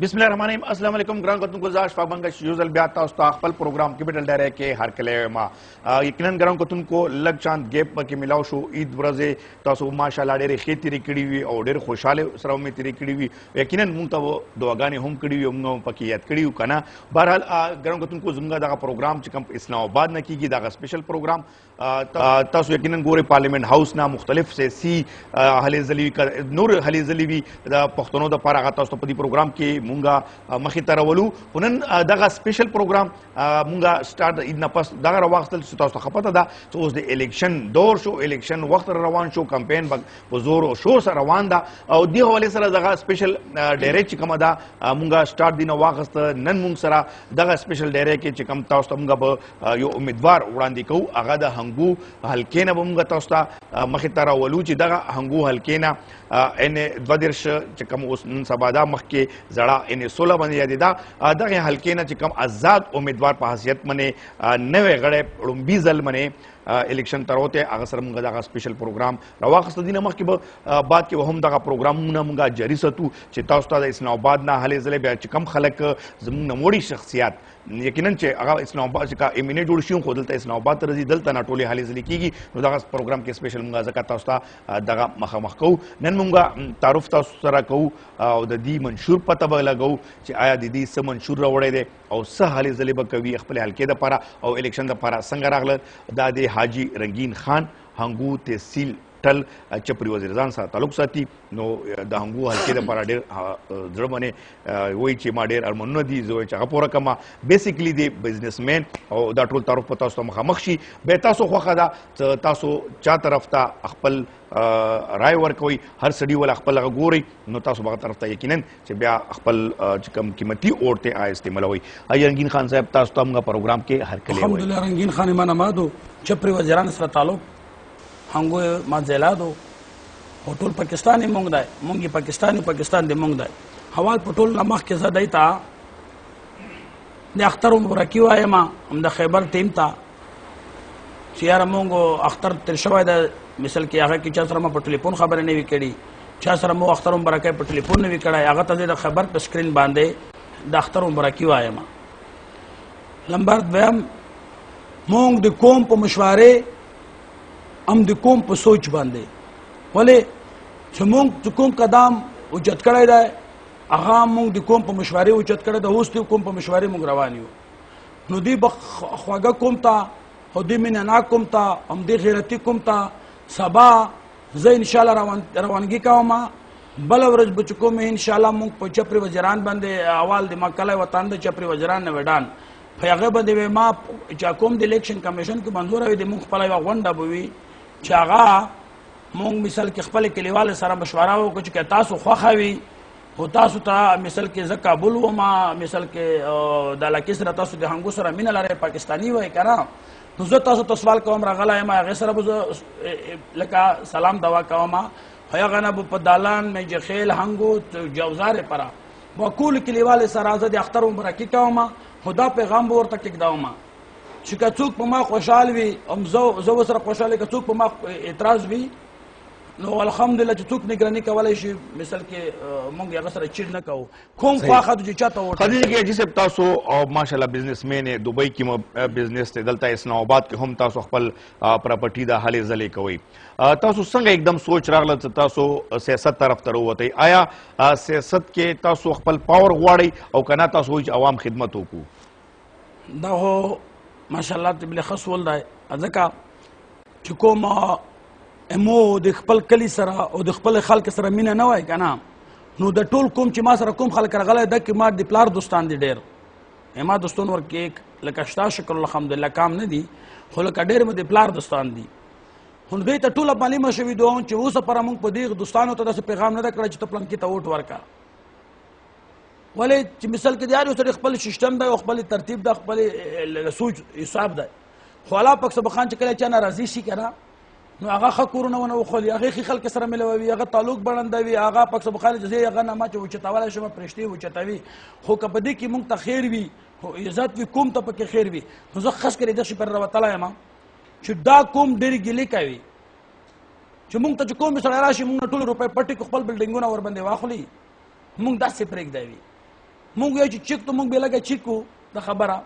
बिस्मिल्लाहिर्रहमानिर्रहीम अस्सलाम वालेकुम ग्राम कतुन गुजार शफाबंगश यूजल ब्याता उस्ता खपल प्रोग्राम के बेटल डरे के हर कलेमा यकीनन ग्राम कतुन को लग चांद गैप पर के मिलाओ शो ईद वरजे तासो माशाल्लाह डेरे खेती रिकड़ी हुई और डेरे खुशहाल सराव में तिरी कड़ी हुई यकीनन मुंता वो दुआगाने हम कड़ी हुई मुंगा पकी याद कड़ी हुई कना बहरहाल ग्राम कतुन को जुंगा दागा प्रोग्राम चिकम इस्लामाबाद न की दागा स्पेशल प्रोग्राम तासो यकीनन गोरे पार्लियामेंट हाउस ना मुख्तलिफ से सी हले जलीवी का नूर हले जलीवी पख्तनों दा पारा गाता उस पदी प्रोग्राम के मुंगा मखी तरवलू उनन दगा स्पेशल प्रोग्राम मुंगा स्टार्ट इदना पस दगा रवाखतल सुतास खपता दा तो उस दे इलेक्शन दौर शो इलेक्शन वक्त रवान शो कैंपेन जोर और शोर से रवान दा और दी हवाले सरा दगा स्पेशल डेरे चिकम दा मुंगा स्टार्ट दिन वाखस्त नन मुंग सरा दगा स्पेशल डेरे के चिकम ताउस मुंगा ब यो उम्मीदवार उड़ांदी को आगा दा हंगू हलकेना मुंगा ताउस्ता मखी तरवलू ची दगा हंगू हलकेना एने द्वदिर्श चिकम उस सबादा मख के जड़ा इन 16 बंद यादिदा दगे हल्के न चिकम आजाद उम्मीदवार पर हैसियत मने नवे गड़े रुम्बीजल मने इलेक्शन तरोते अगसर मुंगा दागा स्पेशल प्रोग्राम रवाखस्त दिन मख के बाद के वहम दागा प्रोग्राम मुना मुंगा जरी सतु चिता उस्ताद इस्लामाबाद ना हले जले बे चिकम खलक जमुन नमोड़ी शख्सियत यकीनन चे अगा इस्लामाबाद का इमिने जुड़शियों को दलता इस्लामाबाद रजी दलता ना टोले हाले जली कीगी नो दागा प्रोग्राम के स्पेशल मुंगा ज़कात उस्ता दागा मख मख को नन मुंगा तारुफ ता सरा को द दी मंशूर पता बगला गौ चे आया दीदी स मंशूर रवड़े दे और स हाले जले बकवी अखपले हलके दा पारा और इलेक्शन दा पारा संगरागल दादे हाजी रंगीन खान हंगू तहसील टल चपरी वजीरजान सा तालुक साथी नो द हंगू हल्के द पारा डेर जड़मने वही चेमा डेर अरमनो दी जो चागा पोरा कमा बेसिकली दे बिजनेसमैन और दा टोल तारुफ पता उस्तो मखा मखशी बेतासो खखदा तासो चा तरफ ता अखपल राय वर कोई हर सड़ी वाला अखपल लगा गोरी नो तासो बगा तरफ ता यकीनन से ब्या अखपल कम कीमती औरते आ इस्तेमाल हुई आई रंगीन खान साहब तासो तमगा प्रोग्राम के हर कले अल्हम्दुलिल्लाह रंगीन खान ईमान अमादो चपरी वजीरान सर तालुक हंगो मा जेलादो होटल पाकिस्तानी मुंगदाय मुंगी पाकिस्तानी पाकिस्तान दे मुंगदाय हवाल पटोल नमक के जदाइता ने अख्तर मुबरकी वाय मा हम द खैबर टीम ता सियार मुंगो अख्तर तिरशवाय द मिसल की आगे की चासर मा टेलीफोन खबर ने विकेडी चासर मो अख्तर मुबरकी पे टेलीफोन ने विकड़ा आगा ता द खबर पे स्क्रीन बांधे द अख्तर मुबरकी वाय मा लंबर द्वम मुंग द कोम पे मशवरे हम द कोम पे सोच बांधे बोले चमुंग द कोम कदम उजत करे दा आगा मुंग द कोम पे मशवरे उजत करे दा होस्ट द कोम पे मशवरे मुंग रवानियो नो दी बखवागा कोम ता होदी मिन ना कोम ता हम दी गैरती कोम ता सबा ज इंशाल्लाह रवानगी कामा बल वरज बचको में इंशाल्लाह मुंग पे चपरी वजरान बंदे अवाल द मकला वतन द चपरी वजरान ने वेडान फयागे बदे वे मा चाकोम द इलेक्शन कमीशन के मंजूर है द मुंग पलाई वंडा बुवी चागा मुंग मिसल के खपल के लेवाल सारा मशवरा हो कुछ के तासु खखावी हो तासु ता मिसल के जका बुलव मा मिसल के दाला किसरा तासु de hangu sara min alare pakistani wa kana nuzo tasu to sawal kawam ragala ma gesara buzo laka salam dawa kawama haya gana bu padalan me je khel hangu jawzar para wakul ke lewaal sara azad akhtar umraki kawama huda पैगाम वर तक दावमा चिका चूक पमा खुशहाल भी हम जो सर खुशहाल का चूक पमा एतराज भी नो अल्हम्दुलिल्लाह चूक निगरानी का वाले शी मिसल के मंग या सर चिड़ न कहो खूम ख्वाखा तुझे चाहता हो खदीज के जिसे तासो और माशाल्लाह बिजनेसमैन है दुबई की बिजनेस ते दलता इस्लामाबाद के हम तासो खपल प्रॉपर्टी दा हाले जले कोई तासो संग एकदम सोच रागल तासो सियासत तरफ तरह होते आया सियासत के तासो खपल पावर गवाड़ी और कना तासो आवाम खिदमत हो को दा हो माशाल्लाह तिबले खसवल दा अजका चुकोम एमो د خپل کلی سره او د خپل خلک سره مینه نه وای کنه نو د ټول کوم چې ما سره کوم خلک راغله د کی ما د پلار دوستان دي ډیر اما دوستون ورکه یک لکه شتا شکر الحمدلله کام نه دي خو لکه ډیر مې د پلار دوستان دي هون دوی ته ټول باندې مشوي دوه چې اوس پر موږ په دې دوستانو ته د پیغام نه کړی چې ته پلان کې ته ووټ ورکا ولې چې مثال کې دیار سره خپل سیستم دی او خپل ترتیب د خپل سوچ حساب دی خو الله پاک سبحان چې کله چا ناراضي شي کنه نو هغه خکورونه ونه خو هغه خلک سره ملوي هغه تعلق بلندوي هغه پاک سبحان جزي هغه نه ما چې وچتاواله شمه پرشتي وچتاوي خو کبدي کې مونږ ته خیر وي او عزت وي کوم ته پکې خیر وي نو زه خاص کړی د شي پر وتعالى ما چې دا کوم ډېر ګلې کوي چې مونږ ته کوم سره راشي مونږ ټول روپې پټي خپل بلډینګونه ور باندې واخلي مونږ داسې پرېږدوي مونږ یو چې چیک ته مونږ به لګه چیک کو د خبره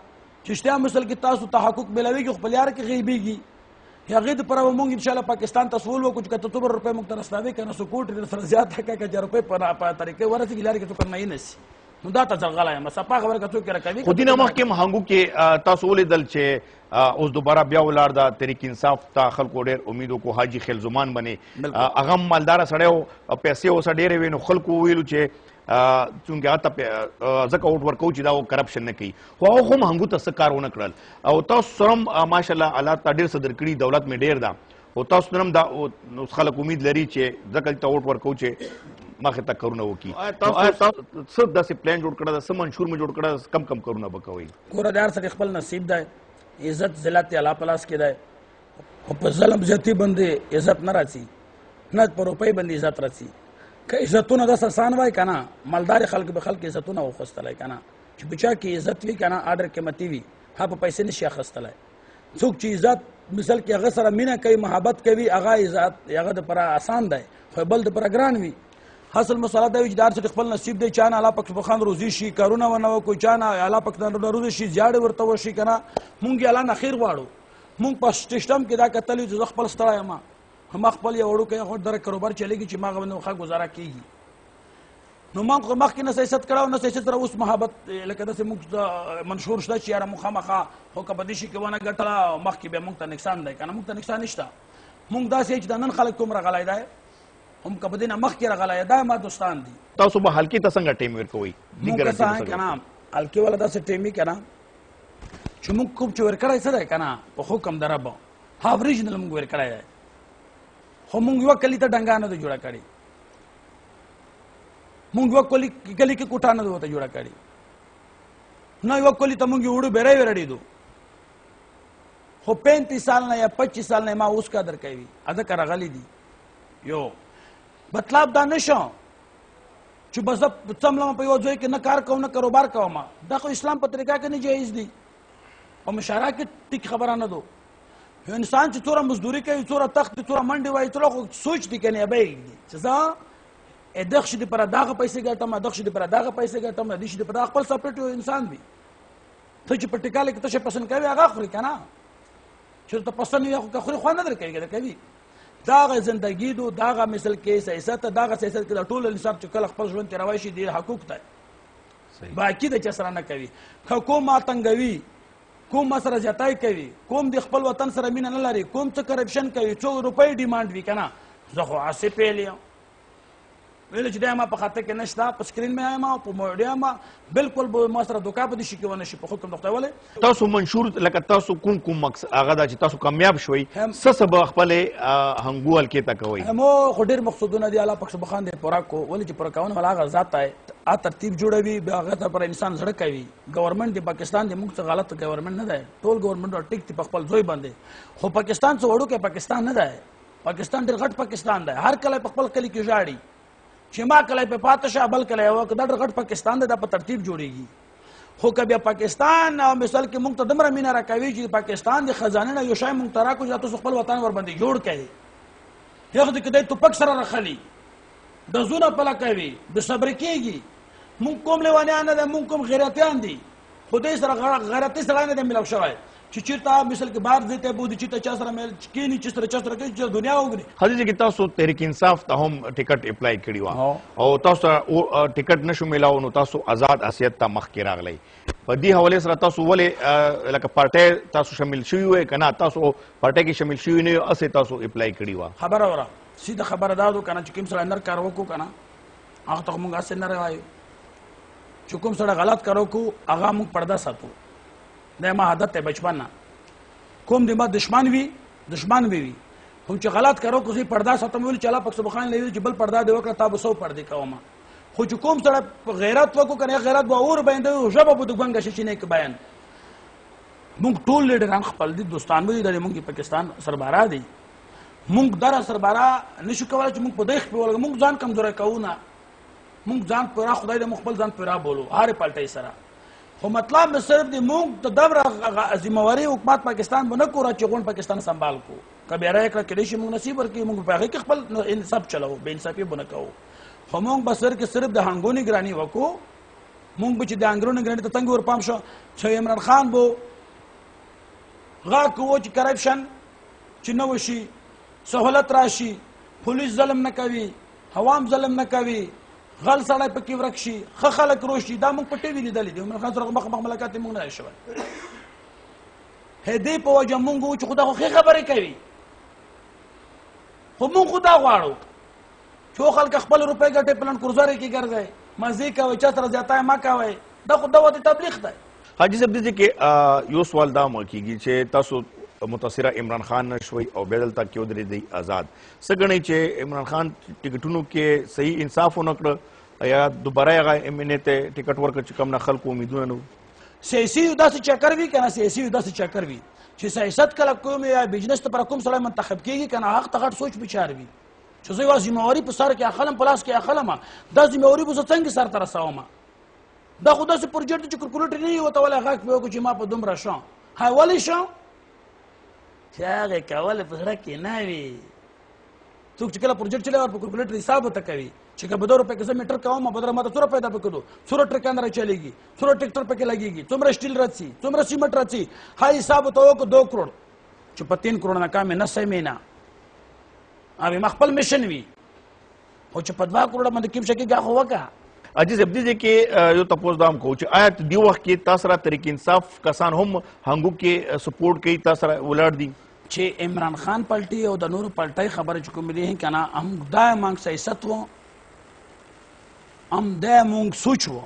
چې شته مثل کې تاسو تحقق بلويږي خپل یار کې غیبيږي یا غید پر مونږ ان شاء الله پاکستان تسول وکړو چې 73 روپے مونږ ته رسناوي کنه سکوټ سره زیات کا 1000 روپے په طریقې ورته لاري کې تو کنه نسی نو دا ته ځغلا یم صفه خبره کڅو کې راکوي خو دینه مخکې هنګو کې تاسو ولیدل چې اوس دوباره بیا ولار دا تحریک انصاف ته خلکو ډېر امیدو کو حاجی خیل زمان باندې هغه مالدار سړی او پیسې اوس ډېرې وي نو خلکو ویلو چې چونکې هغه ته ځکه اوټ ورکوو چې دا کرپشن نه کوي خو هغه هم هنګو ته څه کار ونه کړل او تاسو سره هم ماشاءالله حالات ته ډېر څه درکړي دولت مې ډېر ده او تاسو هم دا خلک امید لري چې ځکه ته اوټ ورکوو چې مخه تک کارونه وکي تاسو څه داسې پلان جوړ کړی دا څه منشور مې جوړ کړی کم کم کارونه به کوئ ګوره د هر سړي خپل نصیب دی عزت ذلت الله په لاس کې دی خو په ظلم زیاتي باندې عزت نه راځي نه په روپۍ باندې عزت راځي که عزتونه داسې آسان وای که نه مالدار خلک به خلک عزتونه واخیستلی که نه چې بچا کې عزت وي که نه اډر قیمتي وي هغه په پیسې نشي اخیستلی څوک چې عزت مثال کې هغه سره مینه کوي محبت کوي هغه عزت هغه دپاره آسان دی خو بل دپاره ګران وي حاصل مسله دا وي چې د هر څه خپل نصیب دی چا نه الله پاک سبحان روزي شي کارونه ونه وکړو چا نه الله پاک نه روزي شي زیاړې ورته وشي که نه مونږ یې الله نه خیر غواړو مونږ په سیسټم کې دا کتلی چې زه خپل ستړی یم ما خپل یو وړوکی خو دره کاروبار چلېږي چې ما هغه باندې ښه ګزاره کېږي نو ما خو مخکې نه سیاست کړی نه سیاست سره اوس محبت لکه داسې موږ منشور شته چې یاره موږ خامخا خو که په دې شي کې ونه ګټله مخکې بیا موږ ته نقصان دی که نه موږ ته نقصان نشته موږ داسې چې د نن خلک کوم رغلی دی هم که په دې نه مخکې راغلی دا ما دوستان دي تاسو به حلقې ته څنګه ټیم ورکوئ موږ که څه که نه حلقې والا داسې ټیم وي که نه چې موږ کوم چې ورکړی څه دی که نه په حکم د رب ها اوریجنل موږ ورکړی دی خو موږ یوه کلي ته ډنګا نه ده جوړه کړې موږ یوه کلي کې کوټه نه ده ورته جوړه کړې نه یوه کلي ته موږ وړو بیری ورړېدو خو 35 سال نه یا 25 سال نه ما اوس کا درکوي ځکه راغلی دي یو مطلب دا نشو چې بس څملم په یو ځای کې نه کار کوم نه کاروبار کوم دا خو اسلام په طریقه کې نه جایز دي او مشاره کې ټیک خبره نه دو انسان چې څوره مزدوري کوي څوره تخت څوره منډې وایي څوره خو سوچ دي کنه به چې زه دغه شي پر دغه پیسې ګټم دغه شي پر دغه پیسې ګټم دغه شي پر خپل سپریټ انسان وي ته چې په ټیکاله کې ته شي پسند کوي هغه خوري کنه چې ته پسند یې خو خوري خو نه درکوي کوي داغه زندگی دو داغه مثل کې سیاست داغه سیاست کې ټول انصاف چې کله خپل ژوند تیروي شي د حقوق ته باقی د چسره نه کوي کوم اتنګوي کوم سره جتای کوي کوم د خپل وطن سره مینه نه لري کوم څه کرپشن کوي 100 روپۍ ډیماند وی کنه زه خو عاصف پیلیا ویل چې دا ما په خاطر کې نشته په سکرین مې ما په موډیا ما بالکل به ما سره دوکا په دې شي کې ونه شي په حکم د خدای ولې تاسو منشور لکه تاسو کوم مقصد هغه دا چې تاسو کامیاب شوي څه به خپل هنګو حلقې ته کوئ مو خو ډېر مقصودونه دي الله پاک سبحان دې پوره کو ولې چې پوره کول ولا هغه ذات ته ترتیب جوړوي بیا هغه ته پر انسان زړه کوي ګورنمنت د پاکستان د موږ څخه غلط ګورنمنت نه دی ټول ګورنمنت ټیک دی په خپل ځای باندې خو پاکستان څه وړو کې پاکستان نه دی پاکستان ډېر غټ پاکستان دی هر کله په خپل کلی کې ژاړي چې ما کله په پاتې شه بل کله یو دا ډېر غټ پاکستان دی دا په ترتیب جوړیږي خو که بیا پاکستان او مثال کې موږ ته دومره مینه راکوي چې پاکستان د خزانه نه یو شی موږ ته راکړو چې تاسو خپل وطن ورباندې جوړ کړئ یو د کدی توپک سره راخلي د زونه پله کوي د صبر کېږي موږ کوم لیوانیان نه دی موږ کوم غیرتیان دي خدای سره غیرتي سړی نه دی ملو شوی چې چیرته مثل کې بار دیته بودی چې چا سره مل کینی چې سره چا سره کې دنیا وګړي خدای چې تاسو تحریک انصاف ته هم ټیکټ اپلای کړی و او تاسو ټیکټ نشو ملاو نو تاسو آزاد حیثیت ته مخ کې راغلی په دې حواله سره تاسو ولې لکه پارټي تاسو شامل شوی وای کنه تاسو پارټي کې شامل شوی نه اسه تاسو اپلای کړی و خبره وره سیده خبره دادو کنه چې کوم سره اندر کار وکړو کنه هغه ته موږ اسه نه راوایو چې کوم سره غلط کارو کو هغه موږ پرده ساتو دا ما عادت ته بچپن کوم د ما دشمن وي دشمن وي خو چې غلط کارو کو زی پرده ساتم ویل چې الله پاک سبحان الله چې بل پرده دی وکړه تاسو سو پردي کوم خو چې کوم سره غیرت وکړو کنه غیرت به اور باندې ژبه به د ګنګ شي نه کې بیان موږ ټول لیډران خپل دي دوستان وي د موږ پاکستان سربارا دي موږ در سربارا نشو کولای چې موږ په دغه په ولګ موږ ځان کمزوري کوو نه موږ ځان پورا خدای د مخبل ځان پورا بولو هر پالټي سره خو مطلب به صرف دی موږ ته دبره ذمہواری حکومت پاکستان به نه کوره چې غون پاکستان سنبال کو کبه راي کړه کله چې موږ نصیب ورکړي موږ په هغه کې خپل انصاف چلاو به انصافي بنه کوو خو موږ به صرف د هنګونی ګرانی وکړو مونږ به چې د انګرونو ګرنې ته څنګه ورپام شو چې عمران خان به غاړه کوو چې کرپشن چې نه وشي سهولت راشي پولیس ظلم نه کوي عوام ظلم نه کوي غل سړی پکې ورک شي ښه خلک روشي دا مونږ په ټي وي لیدلي دي عمران خان سره مخامخ ملاقات یې مونږ نه دی شوی هدې په وجه مونږ وو چې خو دا خو ښې خبرې کوي خو مونږ خو دا غواړو چې خلک خپل روپۍ ګټې په لنډ کورزارې کې ګرځئ مزې کوئ چا سره زیاتی مه کوئ دا خو دعوت تبلیغ دی حاجي صاحب دې کې یو سوال دا کېږي چې تاسو متاثره عمران خان نه شوي او بیا دلته کې ودرېدئ آزاد څه ګڼئ چې عمران خان ټکټونو کې صحیح انصاف ونه کړه یا دوباره هغه MNA ته ټکټ ورکړه چې کوم نه خلکو امیدونه نه وو سیاسي یو داسې چکر وي که نه سیاسي یو داسې چکر وي چې سیاست کله کوم یا بزنس ته پر کوم سړی منتخب کېږي که نه حق ته غټ سوچ بچار وي چې زه یوه ذمهواري په سر کې اخلم په لاس کې اخلم دا ذمهواري به زه څنګه سر ته رسوم دا خو داسې پروجیکټ چې کلکولیټر نه وي ورته ولی غږ پې وکړو چې ما په دومره شم های ولې شم چې هغې کول په زړه کې نه وي څوک چې کله پروجیکټ چلی ور په کلکولیټر حساب ورته کوي چې که به 2 روپۍ که زه میټر کوم بدره ماته څومره پیدا پکې دو څومره ټرکان راچلیږي څومره ټیکټر پکې لګېږي څومره سټیل راځي څومره سیمنټ راځي های حساب ورته وکړو 2 کروڑ چې په 3 کروڑ نه کام نه سمې نه اوی ما خپل میشن وي خو چې په 2 کروڑ باندې کوم شي کېږي خو وکړه حاجي صاحب دې کې یو تپوس دا هم کوو چې آیا دې وخت کې تاسو سره تحریک انصاف کسان هم هنګو کې سپورټ کوي تاسو سره ولاړ دي چې عمران خان پلټي او د نورو پلټۍ خبره چې کوم دي که نه هم دا مونږ سیاست و هم دا مونږ سوچ و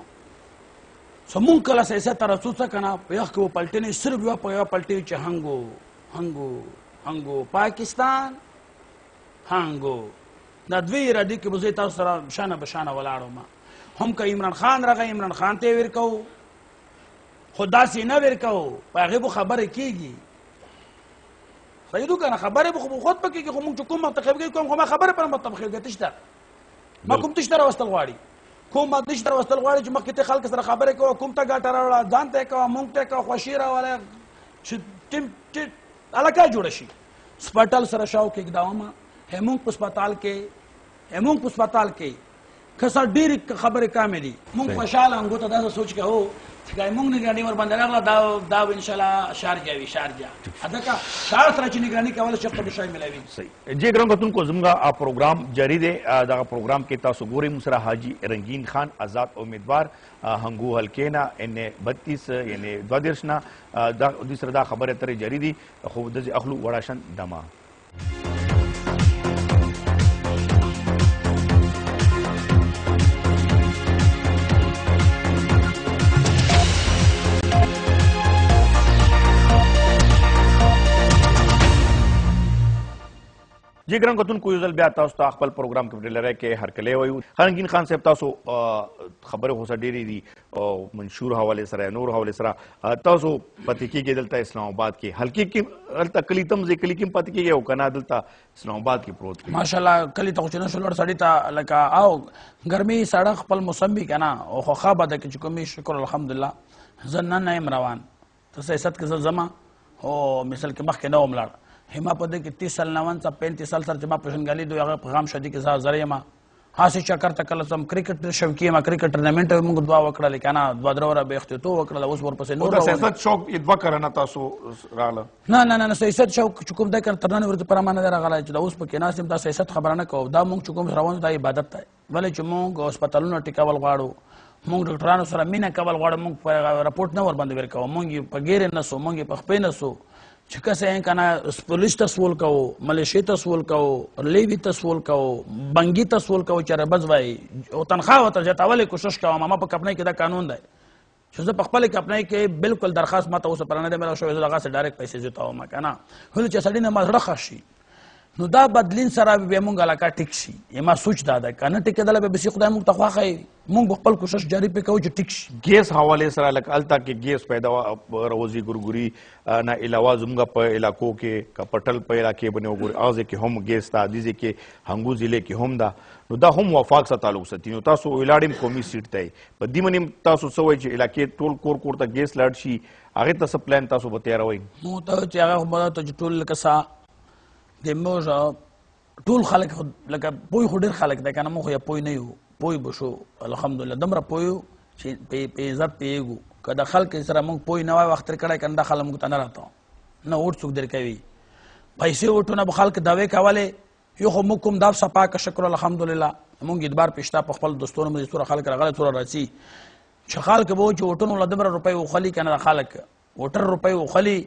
زمونږ کله سیاست ته رسو څه که نه په یخ کې و پلټي نه صرف یوه په یوه پلټي چې هنګو پاکستان هنګو دا دوی ارادې کې به زه تاسو سره شانه به شانه ولاړ وم هم که عمران خان راغی عمران خان ته یې ورکوو خو داسې نه ورکوو په هغې به خبرې کېږي صحیح دو که نه خبرې به خو خود به کېږي خو مونږ چې کوم منتخب کوي کوم خو ما خبرې پر منتخب کوي تشته ما کوم تشته راوستل غواړي کوم ما تشته راوستل غواړي چې مخکې ته خلک سره خبرې کوه کوم ته ګټه راوړه ځان ته یې کوه مونږ ته یې کوه خوښي راوله چې علاقه جوړه شي سپټل سره شاو کېږداومه هیمونګ په سپتال کې کسا ډېرې خبرې کامې دي مونږ خوشحاله هنګو ته داسې سوچ کوو چې که مونږ نګراني ورباندې راغله دا به انشاءالله شارجه وي شارجه ځکه شار سره چې نګراني کولی شي خپل شی ملوي صحیح جی ګران کتونکو زموږ پروګرام جاری دی دغه پروګرام کې تاسو ګورئ موږ سره حاجي رنگین خان آزاد امیدوار هنګو حلقې نه NA32 یعنې 32 نه دوی سره دا خبرې اترې جاری دي خو داسې اخلو وړاشن دمه جی ګران کتونکو یو ځل بیا تاسو ته خپل پروګرام کې لري کې هرکلی وایو رنگین خان صاحب تاسو خبرې خو ډېرې دي او منشور حوالې سره نور حوالې سره تاسو پاتې کېږئ دلته اسلام آباد کې حلقې کې هلته کلي تم ځای کلي کې هم پاتې کېږئ او که نه دلته اسلام آباد کې پروت کېږي ماشاءالله کلي ته خو چې نه شو لوړ سړي ته لکه او ګرمي ساړه خپل موسم وي که نه او خوښه به ده چې کومې شکر الحمدلله زه نن نه یم روان ته سیاست کې زه ځمه او مثال کې مخکې نه وم لاړ ما په دې کې 30 سال 39 35 سال سره چې ما پېژنګالي دوی هغه پیغام شدي کې زه حاضر یم هاسې چکر ته کله ځم کرکټ شوقي یم کرکټ ټورنمنټ موږ دوه وکړلې که نه 2-3 ورځې به اختتام وکړله اوس ورپسې نور سیاست شوق یې 2 کلونه تاسو راغله نه سیاست شوق چې کوم دی که تر نن ورځې پوره ما نه دی راغلی چې دا اوس پکې ناست یم دا سیاست خبره نه کوو دا موږ چې کوم روان دا عبادت دی ولې چې موږ هسپتالونه ټیکول غواړو موږ ډاکټرانو سره مینه کول غواړو موږ رپورټ نه ورباندې ورکوو موږ یې په ګیرې نه سو موږ یې په خپې نه سو چې کسه یې که نه پولیس ته سول کوو ملیشې ته سول کوو لیوي ته سول کوو بنګي ته سول کوو چې ربز وایي او تنخواه ورته زیاتولې کوشش کوم ما په کمپنۍ کې دا قانون دی چې زه په خپلې کمپنۍ کې بالکل درخواست ما ته اوسه پرانه دی میلاو شوی زه دغسې ډایرکټ پیسې زیاتوم که نه ولې چې سړي نه ما زړه ښه شي نو دا بدلین سره بیا مونږ علاقه ټیک شي ما سوچ دا ده که نه ټیکېدله به بسي خدای مونږ ته خوښه مونږ به خپل کوشش جاري پې کوو چې ټیک شي ګیس حوالې سره لکه هلته کې ګیس پیدا راوځي ګورګوري نه علاوه زموږ په علاقو کې که پټل په علاقې باندې وګورئ هغه ځای کې هم ګیس ته دې ځای کې هنګو ضلع کې هم ده نو دا هم وفاق سره تعلق ساتي نو تاسو ولاړ قومي سیټ ته په دې باندې تاسو څه وایئ چې علاقې ټول کور ته ګیس لاړ شي هغې ته څه پلان تاسو به تیاروئ نو ته چې هغه ته چې ټول لکه سا د موږ ټول خلک لکه پوی خو ډېر خلک دی که نه موږ خو یا پوی نه یو پوی به شو الحمدلله دومره پوی یو چې په عزت پیږو که د خلک سره موږ پوه نه وای وخت تېر کړی که نه دا خلک موږ ته نه راته نه اوټ څوک درکوي پیسې اوټونه به خلک دعوې کولې یو خو موږ کوم دا صفا که شکر الحمدلله موږ اعتبار پېشته په خپل دوستونو باندې څومره خلک راغلی څومره راځي چې خلک به و چې اوټونو له دومره روپۍ وخلي که نه د خلک وټر روپۍ وخلي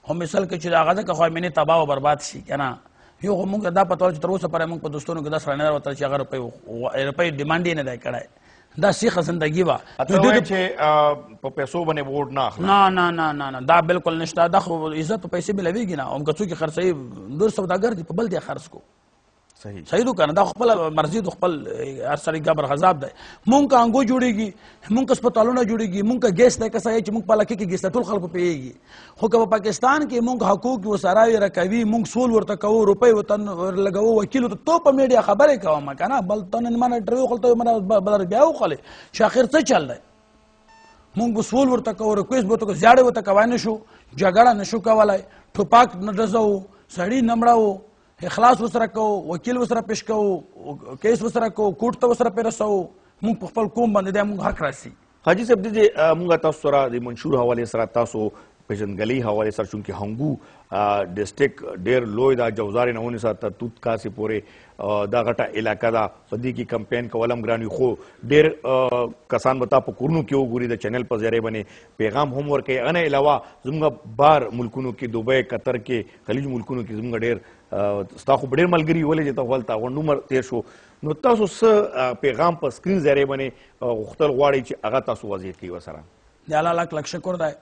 خو مثال کې چې د هغه ځکه خو مینې تباه او برباد شي که نه یو خو موږ دا پته وه چې تر اوسه پورې موږ په دوستونو کې داسې رانه راوتل چې هغه روپۍ ډیمانډ یې نه دی کړی دا سیخه زندگی وه چې په پیسو باندې ووټ نه اخلي نه نه نه نه دا بالکل نشته دا خو عزت په پیسې ملویږي نه هم که څوک یې خرڅوي نور سوداګر دي په بل دی خرڅ کو صحیح دو کنه دا خپل مرضی د خپل هر سړي ګبر غذاب دی مونږ که انګو جوړېږي مونږ که هسپتالونه جوړېږي مونږ که ګیس دی که څه چې مونږ په علاقې کې ګیس ته ټول خلکو پوهېږي خو که په پاکستان کې مونږ حقوق ورسره راکوي مونږ سول ورته کوو روپۍ ورته لګوو وکیلو ته تو په میډیا خبرې کوم که نه بل ته نن ما انټرویو وخلته بل بیا وخلې چې اخر څه چل دی مونږ به سول ورته کوو ریکویسټ به ورته کوو زیاړې ورته کوی نه شو جګړه نه شو کولی ټوپاک نه ډزوو سړي نه مړوو اخلاص وسره کوو وکیل وسره پیش کوو کیس وسره کوو کوټ ته وسره پې رسوو موږ په خپل قوم باندې دی موږ حق راسي حاجي صاحب دې موږ تاسو سره د منشور حوالې سره تاسو پیژندګلۍ حوالې سره چونکې هنګو ډسټرکټ ډېر لوی دا جوزارې نه ونیسه تر توت کاسې پورې دا غټه علاقه ده په دې کې کمپین کول هم ګران وي خو ډېر کسان به تا په کورونو کې وګوري د چینل په ذریعې باندې پیغام هم ورکوي هغه نه علاوه زموږ بار ملکونو کې دوبۍ قطر کې خلیج ملکونو کې زموږ ډېر ستا خو ډېر ملګري ولې چې ته هلته غونډ عمر تېر شو نو تاسو څه پیغام په سکرین ذریعې باندې غوښتل غواړئ چې هغه تاسو وضعیت کوي ورسره د الله لاک لک شکر دی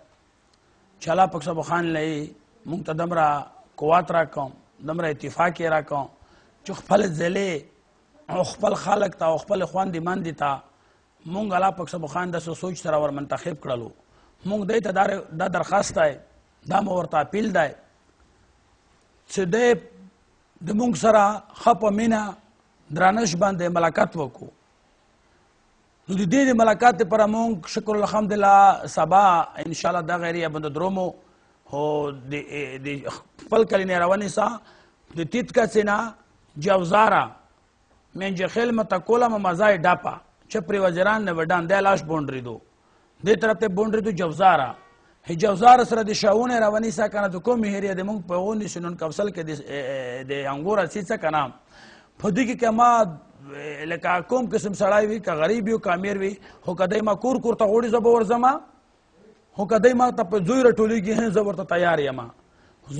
چې الله پاک صاحب خان لئی موږ ته دومره قوت راکوم دومره اتفاق یې راکوم چې خپل ضلع او خپل خلک ته او خپل خویندې میندې ته موږ الله پاک صاحب خان داسې سوچ سره ور منتخب کړلو موږ دی ته دا درخواست دی دا مو ورته اپیل دی چې دی د موږ سره ښه په مینه درانش باندې ملاقات وکړو نو د دې د ملاقات دپاره موږ شکر الحمدلله سبا انشاءالله دغه ایریا باندې درومو خو د خپل کلي نه راونیسه د تیت کسې نه جوزاره منجخیل متکوله مزای ډاپا چپری وزیران نه وډان دی لاش بونډري دو دې طرف ته بونډري دو جوزاره جوزاره سره د شاونه راونیسه کنه د کومې ایریا د موږ په غونډې سنون کپسل کې د انګور سیڅه کنه په دې کې ما لکه کوم قسم سړی وي که غریب وي که امیر وي خو که دی ما کور کور ته غوړي زه به ورځم خو که دی ما ته په زوی راټولېږي زه ورته تیار یم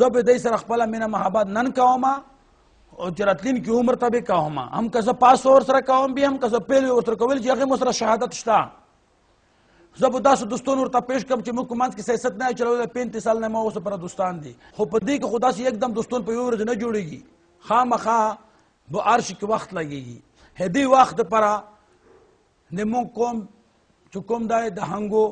زه به دی سره خپله مینه محبت نن کوم او چې راتلونکي عمر ته به کوم هم که زه پاس ورسره کوم بیا هم که زه پیل ورسره کولی چې هغې مو سره شهادت شته زه به داسې دوستان ورته پیش کړم چې موږ په منځ کې سیاست نه چلولی 35 سال نه ما اوسه پره دوستان دي خو په دې کې خو داسې یکدم دوستان په یوه ورځ نه جوړېږي خامخا به هر شي کې وخت لګېږي هدې وخت دپاره د مونږ قوم چې کوم دی د هنګو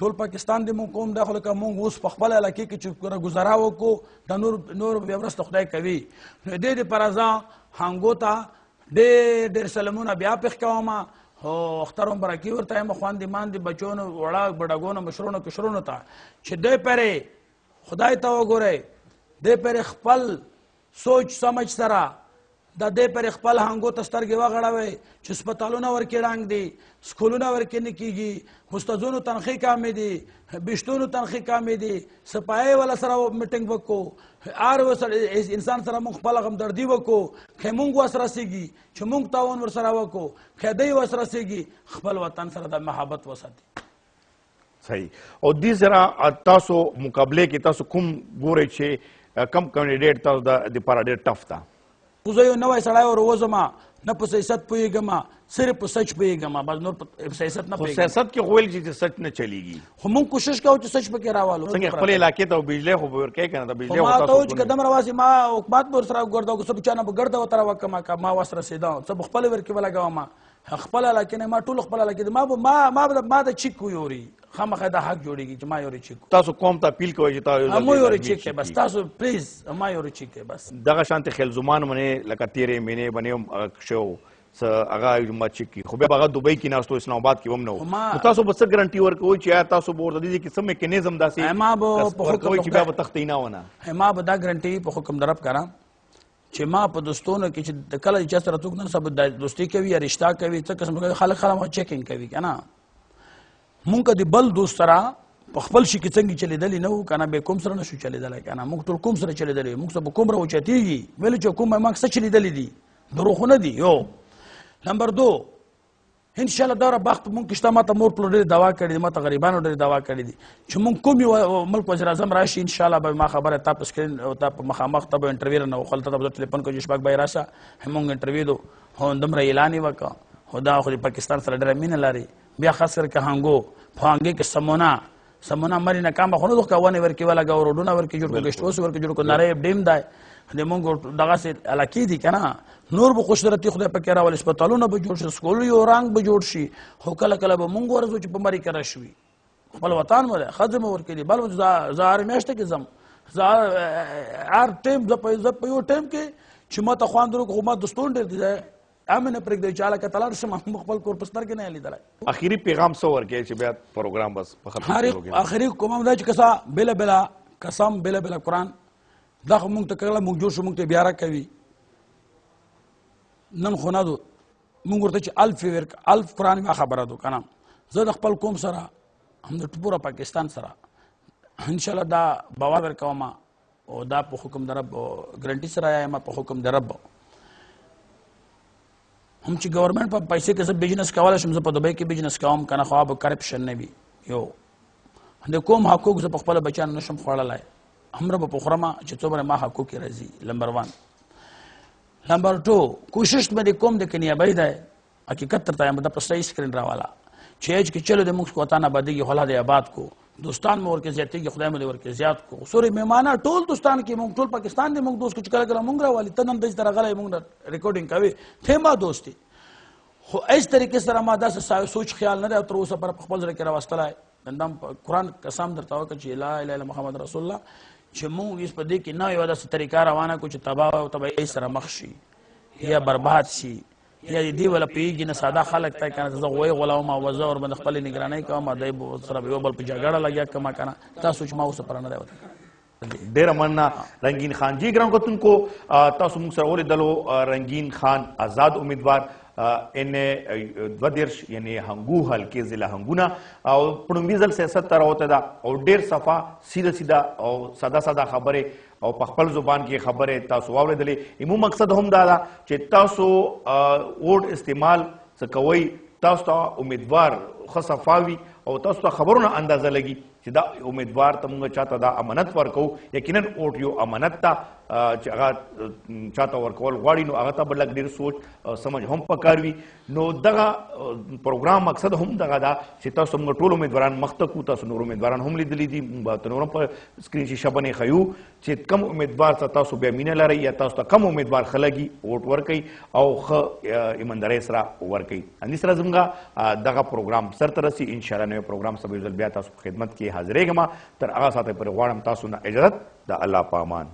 ټول پاکستان د مونږ قوم دی خو لکه مونږ اوس په خپل علاقې کې چې ګزاره وکړو د نور بیا مرسته خدای کوي نو دې دپاره زه هنګو ته ډېر سلامونه بیا پېښ کوم خو اختر مبارکي ورته یم خویندې ماندې بچونو وړه بډګونو مشرونو کشرونو ته چې دی پرې خدای ته وګورئ دی پرې خپل سوچ سمج سره د دې پر خپل هنګو ته سترګې وغړوئ چې هسپتالونه ورکې ړنګ دي سکولونه ورکې نه کېږي استادونو تنخې کمې دي بشتونو تنخې کمې دي سپایې والا سره میټینګ وکړو هر انسان سره موږ خپله غمدردي وکړو که موږ وس رسېږي چې موږ تعاون ورسره وکړو که دی وس رسېږي خپل وطن سره د محبت وساتي صحیح او دې سره تاسو مقابلې کې تاسو کوم ګورئ چې کم کینډیډیټ تاسو دپاره ډېر ټف ده خو زه یو نوی سړی ور ووځم نه په سیاست پوهېږم صرف په سچ پوهېږم بس نور په سیاست نه خو سیاست کې خو ویل چې سچ نه چلیږي خو موږ کوشش کوو چې سچ پکې راوالو څنګه خپل علاقې ته بجلی خو به ورکوې که نه د بجلی ما ته و چې که دومره واسې ما حکومت به ورسره وګرځوو که څه به چا نه به ګرده ورته راوکړم که ما وس رسېده څه به خپلې ورکې ولګوم خپل علاقې نه ما ټول خپل علاقې ما د چیک ویوري خامخا دا حق جوړېږي چې ما یورې چیک تاسو قوم ته اپیل کوئ چې تاسو مو یورې چیک کوئ بس تاسو پلیز ما یورې چیک کوئ بس دغه شانتې خیلزمان باندې لکه تېرې مینې باندې هم شو څه هغه ما چیک کړي خو بیا به هغه دوبۍ کې ناستو اسلام آباد کې هم نه و نو تاسو به څه ګارنټي ورکوئ چې یا تاسو به ورته دي چې څه میکانیزم داسې ورکوئ چې بیا به تښتئ نه ونه ما به دا ګارنټي په حکم درب کړم چې ما په دوستونو کې چې د کله چا سره څوک نن سبا دوستي کوي یا رشته کوي څه قسم خلک چیکینګ کوي که نه مونږ د بل دوست سره په خپل شي کې څنګه چلیدلی نه وو کنه به کوم سره نشو چلیدلی کنه مونږ ټول کوم سره چلیدلی مونږ سره کوم راوچتېږي ویلې چې کوم مونږ سره چلیدلی دي دروغ نه دي یو نمبر 2 ان شاء الله دا وخت مونږ کې شته ماته مور پلو ډېر دوا کړې دي ماته غریبانو ډېر دوا کړې دي چې مونږ کوم ملک وزیر اعظم راشي ان شاء الله به ما خبره تا په سکرین او تا په مخامخ ته به انټرویو نه وخلته په ټلیفون کې جشباک بای راشه مونږ انټرویو دو هو دمر اعلان وکړه خدا خو پاکستان سره ډېر مینه لري بیا خاص کر که هانګو هانګي کې سمونه مری نه کام خونو دوه ونه ورکی ولا غوړونه ورکی جوړ کو گشت اوس ورکی جوړ کو نړۍ ډیم دای د مونږ دغه سي علاقې دي کنه نور به خوشرتي خدای پکې راول هسپتالونه به جوړ شي سکول یو رنگ به جوړ شي خو کله کله به مونږ ورزو چې په مری کرا شوي خپل وطن مو خدمت ورکړي بل زار میاشته کې زم زار ټیم ز په یو ټیم کې چې ما ته خواندرو کو ما دستون ډیر دي امنه پرګ دی چاله کتلار شم خپل کور پستر کې نه لیدل اخیری پیغام سو ورکې چې بیا پروګرام بس په ختم کیږي اخیری کوم دا چې کسا بلا بلا قسم بلا بلا قران دا مونږ ته کله مونږ جوړ شو مونږ ته بیا را کوي نن خو نه دو مونږ ورته چې الف قران ما خبره دو کنه زه د خپل قوم سره هم د ټول پاکستان سره ان شاء الله دا باور ورکوم او دا په حکم در رب ګارانټي سره یا ما په حکم در رب هم چې گورنمنت په پیسې کې سب بزنس کولای شم زه په دوبۍ کې بزنس کوم کنه خو به کرپشن نه وي یو د کوم حقوق زه په خپل بچان نشم خوړلای همره په خرمه چې څومره ما حقوق راځي نمبر 1 نمبر 2 کوشش مې کوم د کنيابۍ ده حقیقت تر ته مده په صحیح سکرین راوالا چې چې چلو د موږ کوتانه باندې خلا د آباد کو دوستان مور کې زیاتې خدای مې ورکه زیات کو سوري مهمانه ټول دوستان کې موږ ټول پاکستان دې موږ دوست کو کله کله موږ راوالي تنن د طرح غلې موږ ریکارډینګ کوي ته ما دوستي خو اس طریقې سره ما دا سوچ خیال نه تر اوسه پر خپل ځل کې راوستلای دندم قرآن قسم درته وکړه چې لا اله الا محمد رسول الله چې موږ اس په دې کې نه یو داسې طریقه روانه کو چې تباہ او تباہي سره مخ شي یا برباد شي یا دی ولا پیږي نه ساده خلک ته کنه زه غوي غلاو ما وزه ور باندې خپل نگرانۍ کوم دای سره یو بل په جګړه لګیا کما کنه تاسو چې ما اوس پر نه راوته ډیر مننه رنگین خان جی ګرام کوتونکو تاسو موږ سره اولیدلو رنگین خان آزاد امیدوار ان 22 یعنی هنګو حلقې ضلع هنګونه او پړمبي ځل سیاست ته راوته دا او ډیر صفا سیده سیده او ساده ساده خبره او په خپل زبان کې خبره تاسو واورېدلې ایمو مقصد هم دا چې تاسو ووټ استعمال کوئ تاسو ته امیدوار ښه صفاوي او تاسو ته خبرونه اندازه لګي چې دا امیدوار ته موږ چاته دا امانت ورکو یقینا ووټ یو امانت ته چې هغه چاته ورکول غواړي نو هغه ته به لږ ډېر سوچ سمجھ هم پکار وي نو دغه پروګرام مقصد هم دغه دا چې تاسو موږ ټول امیدواران مخته کو تاسو نور امیدواران هم لیدلی دي موږ نور په سکرین شیشه باندې خیو چې کم امیدوار ته تاسو بیا مینه لرئ یا تاسو ته کم امیدوار خلګي ووټ ورکړي او ښه ایماندارۍ سره ورکړي همدې سره زموږ دغه پروګرام سرته رسي ان شاء الله نوی پروګرام سبا یو ځل بیا تاسو په خدمت کې حاضرېږم تر هغه ساعته پورې غواړم تاسو نه اجازت د الله په امان